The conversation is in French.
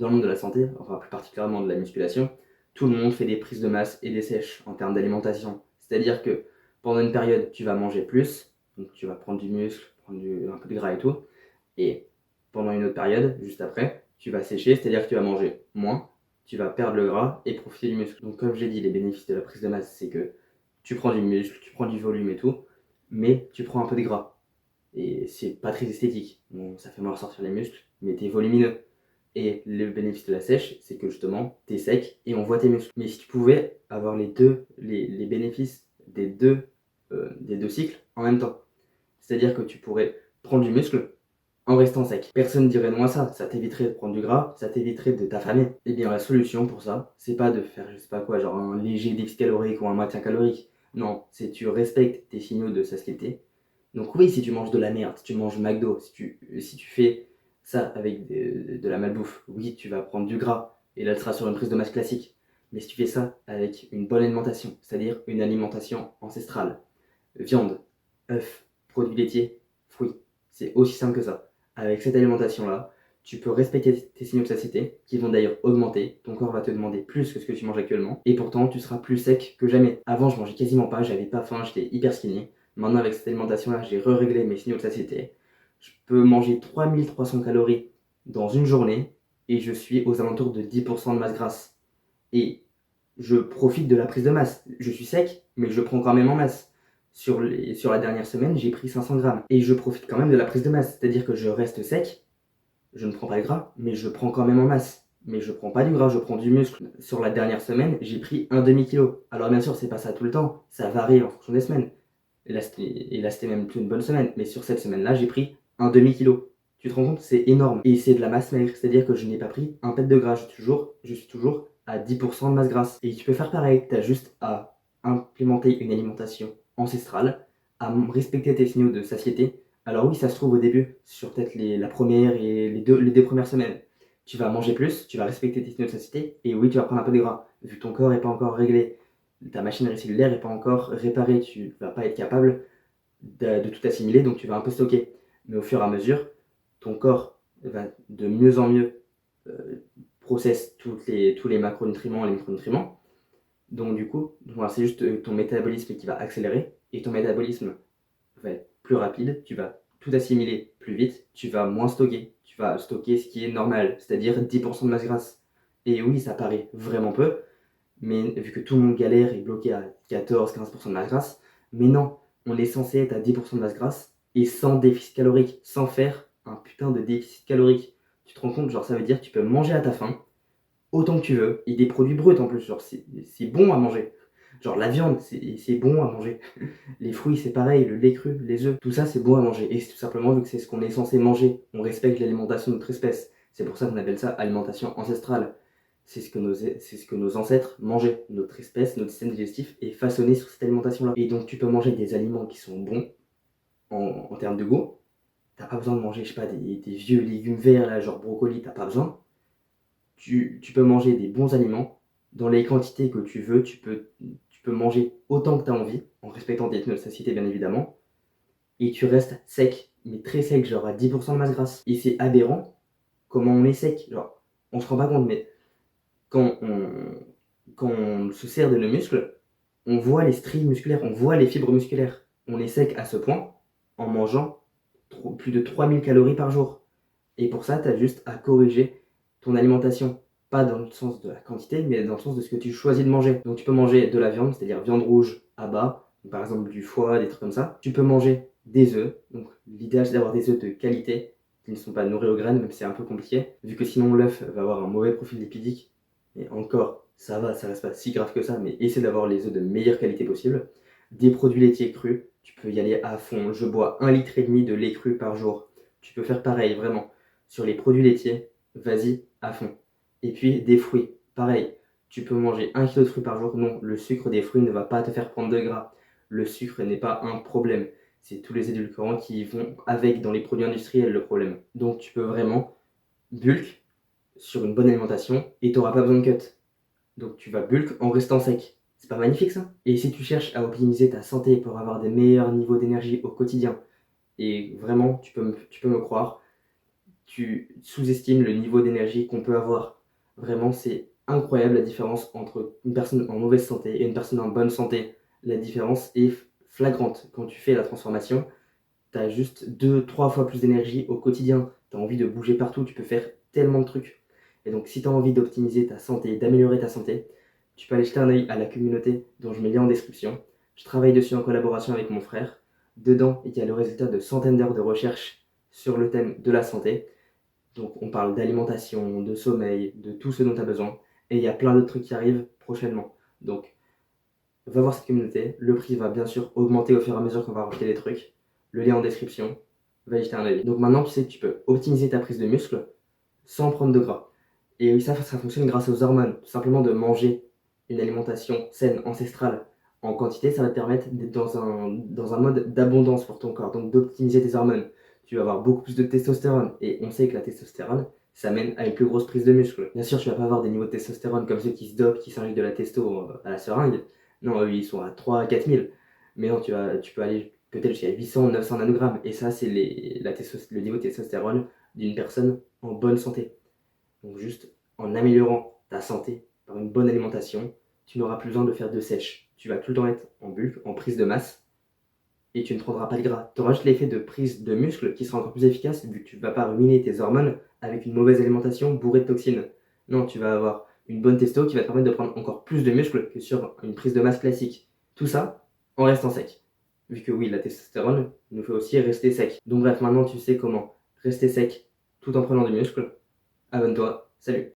Dans le monde de la santé, enfin plus particulièrement de la musculation, tout le monde fait des prises de masse et des sèches en termes d'alimentation. C'est-à-dire que pendant une période, tu vas manger plus, donc tu vas prendre du muscle, un peu de gras et tout, et pendant une autre période, juste après, tu vas sécher, c'est-à-dire que tu vas manger moins, tu vas perdre le gras et profiter du muscle. Donc comme j'ai dit, les bénéfices de la prise de masse, c'est que tu prends du muscle, tu prends du volume et tout, mais tu prends un peu de gras. Et c'est pas très esthétique. Bon, ça fait moins ressortir les muscles, mais t'es volumineux. Et le bénéfice de la sèche, c'est que justement, t'es sec et on voit tes muscles. Mais si tu pouvais avoir les bénéfices des deux cycles en même temps, c'est-à-dire que tu pourrais prendre du muscle en restant sec. Personne ne dirait non à ça, ça t'éviterait de prendre du gras, ça t'éviterait de t'affamer. Eh bien la solution pour ça, c'est pas de faire je sais pas quoi, genre un léger déficit calorique ou un maintien calorique. Non, c'est tu respectes tes signaux de satiété. Donc oui, si tu manges de la merde, si tu manges McDo, si tu fais ça avec de la malbouffe, oui, tu vas prendre du gras, et là tu seras sur une prise de masse classique. Mais si tu fais ça avec une bonne alimentation, c'est-à-dire une alimentation ancestrale, viande, œufs, produits laitiers, fruits, c'est aussi simple que ça. Avec cette alimentation-là, tu peux respecter tes signaux de satiété, qui vont d'ailleurs augmenter. Ton corps va te demander plus que ce que tu manges actuellement, et pourtant tu seras plus sec que jamais. Avant, je mangeais quasiment pas, j'avais pas faim, j'étais hyper skinny. Maintenant, avec cette alimentation-là, j'ai réglé mes signaux de satiété. Je peux manger 3300 calories dans une journée, et je suis aux alentours de 10% de masse grasse. Et je profite de la prise de masse. Je suis sec, mais je prends quand même en masse. Sur la dernière semaine, j'ai pris 500 grammes. Et je profite quand même de la prise de masse. C'est-à-dire que je reste sec, je ne prends pas de gras, mais je prends quand même en masse. Mais je prends pas du gras, je prends du muscle. Sur la dernière semaine, j'ai pris un demi-kilo. Alors bien sûr, c'est pas ça tout le temps, ça varie en fonction des semaines. Et là, c'était même plus une bonne semaine. Mais sur cette semaine-là, j'ai pris un demi-kilo. Tu te rends compte, c'est énorme. Et c'est de la masse maigre, c'est-à-dire que je n'ai pas pris un pet de gras. Je suis toujours à 10% de masse grasse. Et tu peux faire pareil. Tu as juste à implémenter une alimentation ancestrale, à respecter tes signaux de satiété. Alors oui, ça se trouve au début, sur peut-être la première et les deux premières semaines, tu vas manger plus, tu vas respecter tes signaux de satiété, et oui, tu vas prendre un peu de gras, vu que ton corps n'est pas encore réglé, ta machinerie cellulaire n'est pas encore réparée, tu ne vas pas être capable de tout assimiler, donc tu vas un peu stocker. Mais au fur et à mesure, ton corps va de mieux en mieux process tous les macronutriments et les micronutriments. Donc du coup, voilà, c'est juste ton métabolisme qui va accélérer, et ton métabolisme va être plus rapide, tu vas tout assimiler plus vite, tu vas moins stocker. Tu vas stocker ce qui est normal, c'est-à-dire 10% de masse grasse. Et oui, ça paraît vraiment peu, mais vu que tout le monde galère et est bloqué à 14-15% de masse grasse, mais non, on est censé être à 10% de masse grasse et sans déficit calorique, sans faire un putain de déficit calorique. Tu te rends compte, genre ça veut dire que tu peux manger à ta faim, autant que tu veux, et des produits bruts en plus, genre c'est bon à manger. Genre la viande, c'est bon à manger. Les fruits, c'est pareil, le lait cru, les œufs, tout ça, c'est bon à manger. Et c'est tout simplement vu que c'est ce qu'on est censé manger. On respecte l'alimentation de notre espèce. C'est pour ça qu'on appelle ça alimentation ancestrale. C'est ce que nos ancêtres mangeaient. Notre espèce, notre système digestif est façonné sur cette alimentation-là. Et donc, tu peux manger des aliments qui sont bons en termes de goût. T'as pas besoin de manger, je sais pas, des vieux légumes verts, là, genre brocoli, t'as pas besoin. Tu peux manger des bons aliments dans les quantités que tu veux. Tu peux manger autant que tu as envie, en respectant tes de satiété bien évidemment, et tu restes sec, mais très sec, genre à 10% de masse grasse. Et c'est aberrant comment on est sec. Genre, on se rend pas compte, mais quand on, quand on se sert de nos muscles, on voit les stries musculaires, on voit les fibres musculaires. On est sec à ce point en mangeant plus de 3000 calories par jour. Et pour ça, tu as juste à corriger ton alimentation. Pas dans le sens de la quantité, mais dans le sens de ce que tu choisis de manger. Donc tu peux manger de la viande, c'est-à-dire viande rouge à bas, par exemple du foie, des trucs comme ça. Tu peux manger des œufs. Donc l'idéal, c'est d'avoir des œufs de qualité, qui ne sont pas nourris aux graines, même si c'est un peu compliqué, vu que sinon l'œuf va avoir un mauvais profil lipidique. Et encore, ça va, ça reste pas si grave que ça, mais essaie d'avoir les œufs de meilleure qualité possible. Des produits laitiers crus, tu peux y aller à fond. Je bois 1,5 litre de lait cru par jour. Tu peux faire pareil, vraiment. Sur les produits laitiers, vas-y à fond. Et puis des fruits, pareil. Tu peux manger 1 kilo de fruits par jour. Non, le sucre des fruits ne va pas te faire prendre de gras. Le sucre n'est pas un problème. C'est tous les édulcorants qui vont avec dans les produits industriels le problème. Donc tu peux vraiment bulk sur une bonne alimentation et tu n'auras pas besoin de cut. Donc tu vas bulk en restant sec. C'est pas magnifique ça? Et si tu cherches à optimiser ta santé pour avoir des meilleurs niveaux d'énergie au quotidien, et vraiment tu peux me croire, tu sous-estimes le niveau d'énergie qu'on peut avoir. Vraiment, c'est incroyable la différence entre une personne en mauvaise santé et une personne en bonne santé. La différence est flagrante. Quand tu fais la transformation, tu as juste 2-3 fois plus d'énergie au quotidien. Tu as envie de bouger partout, tu peux faire tellement de trucs. Et donc, si tu as envie d'optimiser ta santé, d'améliorer ta santé, tu peux aller jeter un œil à la communauté dont je mets le lien en description. Je travaille dessus en collaboration avec mon frère. Dedans, il y a le résultat de centaines d'heures de recherche sur le thème de la santé. Donc, on parle d'alimentation, de sommeil, de tout ce dont tu as besoin. Et il y a plein d'autres trucs qui arrivent prochainement. Donc, va voir cette communauté. Le prix va bien sûr augmenter au fur et à mesure qu'on va rajouter des trucs. Le lien en description. Va y jeter un œil. Donc maintenant, tu sais que tu peux optimiser ta prise de muscle sans prendre de gras. Et oui, ça fonctionne grâce aux hormones. Tout simplement de manger une alimentation saine, ancestrale, en quantité, ça va te permettre d'être dans un mode d'abondance pour ton corps, donc d'optimiser tes hormones. Tu vas avoir beaucoup plus de testostérone, et on sait que la testostérone, ça mène à une plus grosse prise de muscle. Bien sûr, tu vas pas avoir des niveaux de testostérone comme ceux qui se dopent, qui s'injectent de la testo à la seringue. Non, eux, ils sont à 3 à 4 000. Mais non, tu peux aller peut-être jusqu'à 800, 900 nanogrammes. Et ça, c'est le niveau de testostérone d'une personne en bonne santé. Donc juste en améliorant ta santé par une bonne alimentation, tu n'auras plus besoin de faire de sèche. Tu vas tout le temps être en bulk, en prise de masse, et tu ne prendras pas de gras. Tu auras juste l'effet de prise de muscle qui sera encore plus efficace vu que tu ne vas pas ruiner tes hormones avec une mauvaise alimentation bourrée de toxines. Non, tu vas avoir une bonne testo qui va te permettre de prendre encore plus de muscle que sur une prise de masse classique. Tout ça en restant sec. Vu que oui, la testostérone nous fait aussi rester sec. Donc bref, maintenant tu sais comment rester sec tout en prenant du muscle. Abonne-toi, salut!